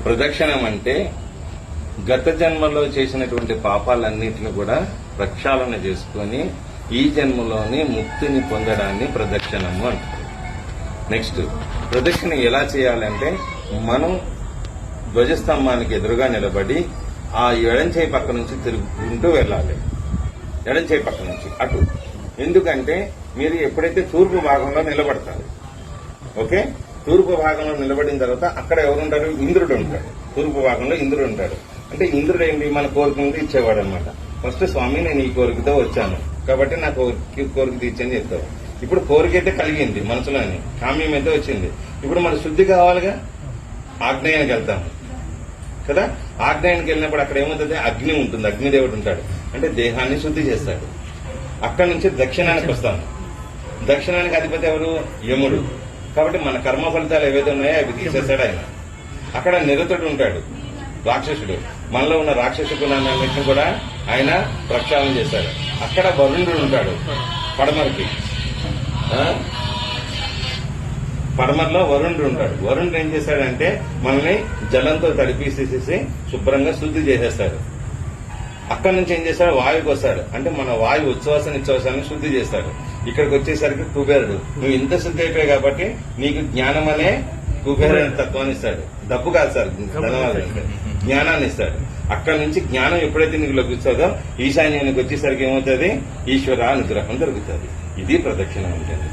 ప్రదక్షిణం అంటే గత జన్మలో చేసినటువంటి పాపాలన్నింటినీ కూడా ప్రక్షాళన చేసుకుని ఈ జన్మలోని ముక్తిని పొందడాన్ని ప్రదక్షిణము అంటారు. నెక్స్ట్, ప్రదక్షిణ ఎలా చేయాలంటే మనం ధ్వజస్తంభానికి ఎదురుగా నిలబడి ఆ ఎడంచేయి పక్క నుంచి తిరుగుకుంటూ వెళ్ళాలి. ఎడంచేయి పక్క నుంచి అటు. ఎందుకంటే మీరు ఎప్పుడైతే తూర్పు భాగంలో నిలబడతారు, ఓకే, తూర్పు భాగంలో నిలబడిన తర్వాత అక్కడ ఎవరుంటారు? ఇంద్రుడు ఉంటాడు. తూర్పు భాగంలో ఇంద్రుడు ఉంటాడు. అంటే ఇంద్రుడు ఏంటి? మన కోరికలు ఇచ్చేవాడు అనమాట. ఫస్ట్ స్వామి నేను ఈ కోరికతో వచ్చాను కాబట్టి నా కోరిక తీర్చని చెప్తావు. ఇప్పుడు కోరిక అయితే కలిగింది మనసులోని, కామ్యం అయితే వచ్చింది. ఇప్పుడు మన శుద్ధి కావాలిగా, ఆగ్నేయానికి వెళ్తాము కదా. ఆగ్నేయానికి వెళ్ళినప్పుడు అక్కడ ఏమవుతుంది? అగ్ని ఉంటుంది, అగ్నిదేవుడు ఉంటాడు. అంటే దేహాన్ని శుద్ధి చేస్తాడు. అక్కడి నుంచి దక్షిణానికి వస్తాము. దక్షిణానికి అధిపతి ఎవరు? యముడు. కాబట్టి మన కర్మ ఫలితాలు ఏవైతే ఉన్నాయో అవి తీసేస్తాడు ఆయన. అక్కడ నిరతుడు ఉంటాడు, రాక్షసుడు. మనలో ఉన్న రాక్షస గుణాలన్నింటినీ కూడా ఆయన ప్రక్షాళన చేశాడు. అక్కడ వరుణుడు ఉంటాడు పడమరకి. పడమరలో వరుణుడు ఉంటాడు. వరుణుడు ఏం చేశాడంటే మనల్ని జలంతో తడిపేసేసి శుభ్రంగా శుద్ధి చేసేస్తాడు. అక్కడి నుంచి ఏం చేస్తాడు? వాయువుకి వస్తాడు. అంటే మన వాయు ఉచ్ఛ్వాస నిశ్వాసాన్ని శుద్ధి చేస్తాడు. ఇక్కడికి వచ్చేసరికి కుబేరుడు. నువ్వు ఇంత శుద్ధి అయిపోయావు కాబట్టి నీకు జ్ఞానం అనే కుబేరుని తత్వాన్ని ఇస్తాడు. డబ్బు కాదు సార్, ధనవాదాలు అంటే జ్ఞానాన్ని ఇస్తాడు. అక్కడి నుంచి జ్ఞానం ఎప్పుడైతే నీకు లభిస్తుందో ఈశాన్యానికి వచ్చేసరికి ఏమవుతుంది? ఈశ్వర అనుగ్రహం దొరుకుతుంది. ఇది ప్రదక్షిణ ఉంటుంది.